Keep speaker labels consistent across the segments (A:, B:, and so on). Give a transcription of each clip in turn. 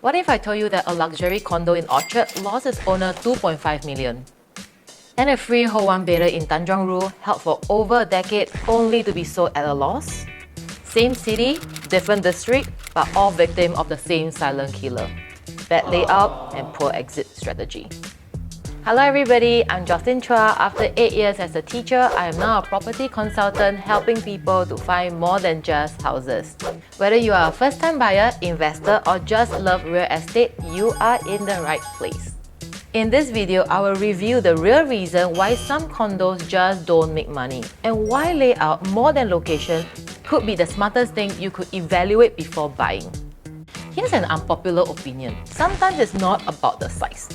A: What if I told you that a luxury condo in Orchard lost its owner 2.5 million? And a freehold one-bedder in Tanjong Rhu held for over a decade only to be sold at a loss? Same city, different district, but all victim of the same silent killer. Bad layout and poor exit strategy. Hello everybody, I'm Jocelyn. After 8 years as a teacher, I am now a property consultant helping people to find more than just houses. Whether you are a first-time buyer, investor, or just love real estate, you are in the right place. In this video, I will review the real reason why some condos just don't make money and why layout more than location could be the smartest thing you could evaluate before buying. Here's an unpopular opinion. Sometimes it's not about the size.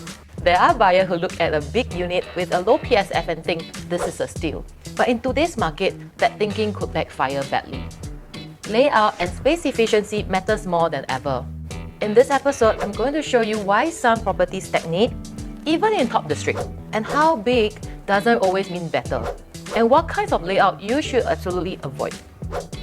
A: There are buyers who look at a big unit with a low PSF and think this is a steal. But in today's market, that thinking could backfire badly. Layout and space efficiency matters more than ever. In this episode, I'm going to show you why some properties stagnate, even in top districts, and how big doesn't always mean better, and what kinds of layout you should absolutely avoid.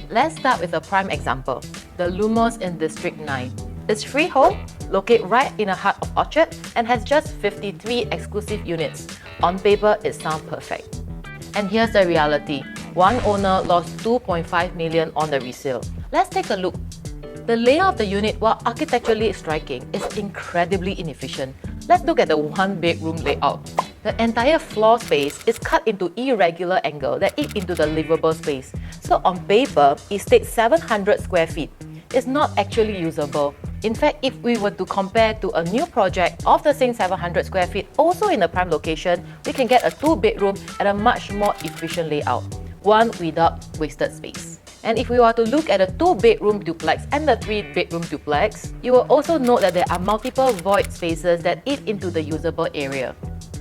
A: Let's start with a prime example, the Lumos in District 9. It's freehold, located right in the heart of Orchard, and has just 53 exclusive units. On paper, it sounds perfect. And here's the reality. One owner lost 2.5 million on the resale. Let's take a look. The layout of the unit, while architecturally striking, is incredibly inefficient. Let's look at the one-bedroom layout. The entire floor space is cut into irregular angle that eat into the livable space. So on paper, it states 700 square feet. It's not actually usable. In fact, if we were to compare to a new project of the same 700 square feet, also in a prime location, we can get a 2-bedroom at a much more efficient layout, one without wasted space. And if we were to look at a 2-bedroom duplex and the 3-bedroom duplex, you will also note that there are multiple void spaces that eat into the usable area.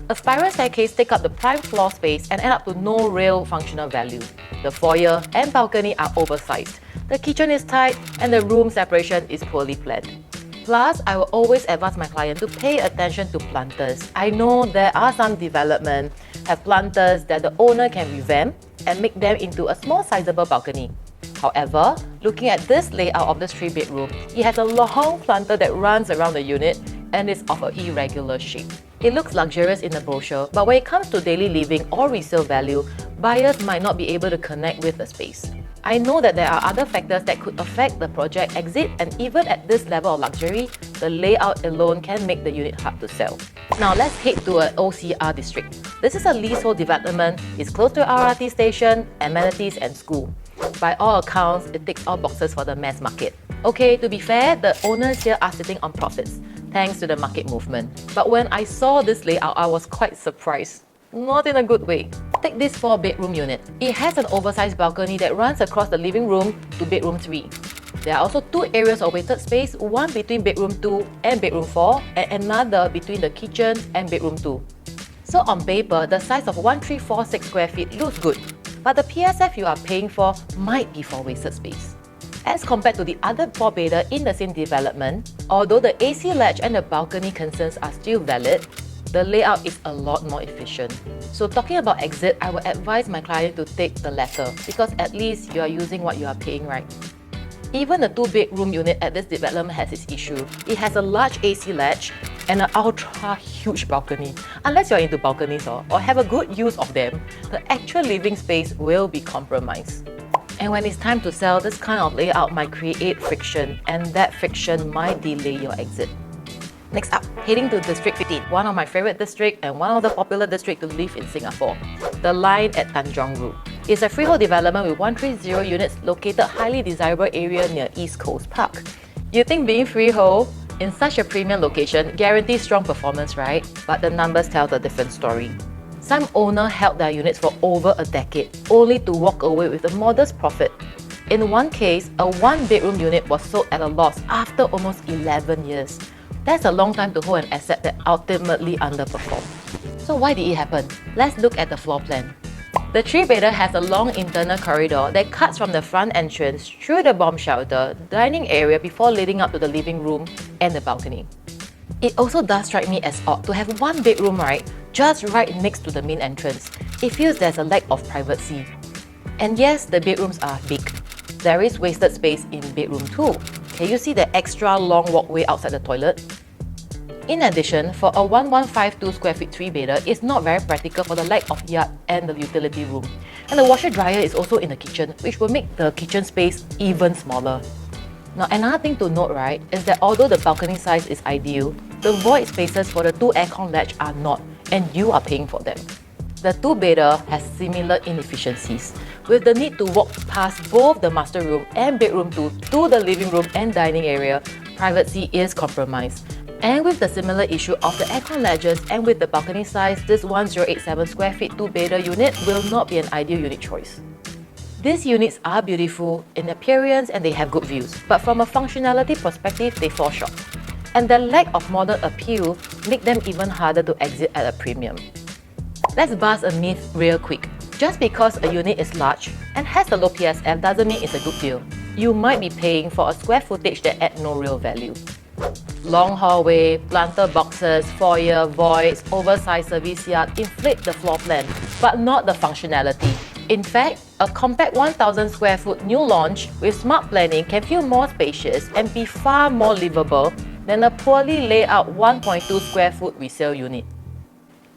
A: A spiral staircase takes up the prime floor space and end up to no real functional value. The foyer and balcony are oversized. The kitchen is tight and the room separation is poorly planned. Plus, I will always advise my client to pay attention to planters. I know there are some developments have planters that the owner can revamp and make them into a small sizable balcony. However, looking at this layout of this 3-bedroom, it has a long planter that runs around the unit and is of an irregular shape. It looks luxurious in the brochure, but when it comes to daily living or resale value, buyers might not be able to connect with the space. I know that there are other factors that could affect the project exit, and even at this level of luxury, the layout alone can make the unit hard to sell. Now let's head to an OCR district. This is a leasehold development. It's close to RRT station, amenities and school. By all accounts, it ticks all boxes for the mass market. Okay, to be fair, the owners here are sitting on profits, thanks to the market movement. But when I saw this layout, I was quite surprised. Not in a good way. Take this 4-bedroom unit. It has an oversized balcony that runs across the living room to bedroom 3. There are also 2 areas of wasted space, one between bedroom 2 and bedroom 4, and another between the kitchen and bedroom 2. So on paper, the size of 1346 square feet looks good, but the PSF you are paying for might be for wasted space. As compared to the other 4-bedder in the same development, although the AC latch and the balcony concerns are still valid, the layout is a lot more efficient. So talking about exit, I would advise my client to take the latter because at least you are using what you are paying, right? Even the 2-bedroom unit at this development has its issue. It has a large AC latch and an ultra huge balcony. Unless you're into balconies or have a good use of them, the actual living space will be compromised. And when it's time to sell, this kind of layout might create friction, and that friction might delay your exit. Next up, heading to District 15, one of my favorite districts and one of the popular districts to live in Singapore, the Line at Tanjong Rhu. It's a freehold development with 130 units located highly desirable area near East Coast Park. You think being freehold in such a premium location guarantees strong performance, right? But the numbers tell a different story. Some owners held their units for over a decade, only to walk away with a modest profit. In one case, a 1-bedroom unit was sold at a loss after almost 11 years. That's a long time to hold an asset that ultimately underperformed. So why did it happen? Let's look at the floor plan. The 3-bedder has a long internal corridor that cuts from the front entrance through the bomb shelter, dining area before leading up to the living room and the balcony. It also does strike me as odd to have 1 bedroom, right, just right next to the main entrance. It feels there's a lack of privacy. And yes, the bedrooms are big. There is wasted space in bedroom 2. Can you see the extra long walkway outside the toilet? In addition, for a 1152 square feet 3-bedder, it's not very practical for the lack of yard and the utility room. And the washer dryer is also in the kitchen, which will make the kitchen space even smaller. Now, another thing to note, right, is that although the balcony size is ideal, the void spaces for the 2 aircon latch are not, and you are paying for them. The 2-bedder has similar inefficiencies, with the need to walk past both the master room and bedroom to the living room and dining area. Privacy is compromised. And with the similar issue of the aircon ledges and with the balcony size, this 1087 square feet 2-bedder unit will not be an ideal unit choice. These units are beautiful in appearance and they have good views, but from a functionality perspective, they fall short. And the lack of modern appeal make them even harder to exit at a premium. Let's bust a myth real quick. Just because a unit is large and has a low PSF doesn't mean it's a good deal. You might be paying for a square footage that add no real value. Long hallway, planter boxes, foyer, voids, oversized service yard inflate the floor plan, but not the functionality. In fact, a compact 1000 square foot new launch with smart planning can feel more spacious and be far more livable than a poorly laid out 1.2 square foot resale unit.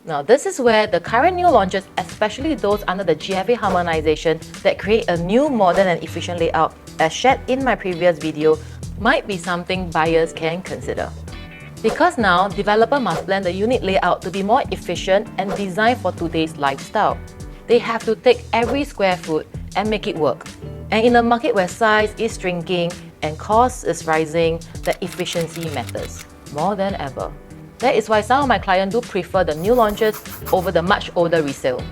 A: Now, this is where the current new launches, especially those under the GFA harmonization that create a new modern and efficient layout, as shared in my previous video, might be something buyers can consider. Because now, developer must plan the unit layout to be more efficient and designed for today's lifestyle. They have to take every square foot and make it work. And in a market where size is shrinking and cost is rising, the efficiency matters more than ever. That is why some of my clients do prefer the new launches over the much older resale.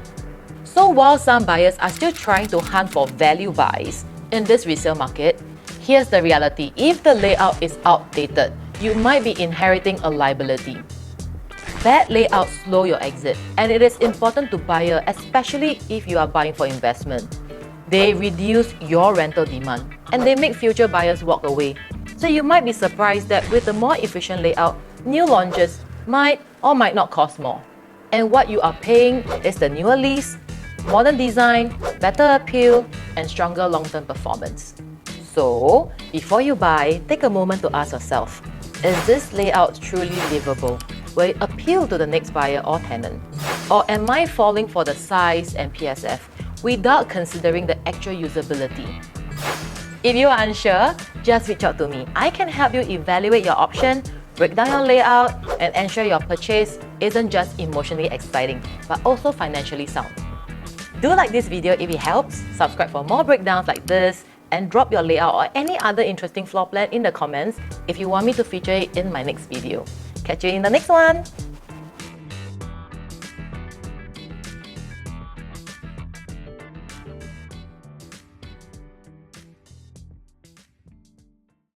A: So while some buyers are still trying to hunt for value buys in this resale market, here's the reality. If the layout is outdated, you might be inheriting a liability. Bad layouts slow your exit, and it is important to buyer, especially if you are buying for investment. They reduce your rental demand, and they make future buyers walk away. So you might be surprised that with a more efficient layout, new launches might or might not cost more. And what you are paying is the newer lease, modern design, better appeal, and stronger long-term performance. So, before you buy, take a moment to ask yourself, is this layout truly livable? Will it appeal to the next buyer or tenant? Or am I falling for the size and PSF without considering the actual usability? If you are unsure, just reach out to me. I can help you evaluate your option, break down your layout, and ensure your purchase isn't just emotionally exciting, but also financially sound. Do like this video if it helps, subscribe for more breakdowns like this, and drop your layout or any other interesting floor plan in the comments if you want me to feature it in my next video. Catch you in the next one!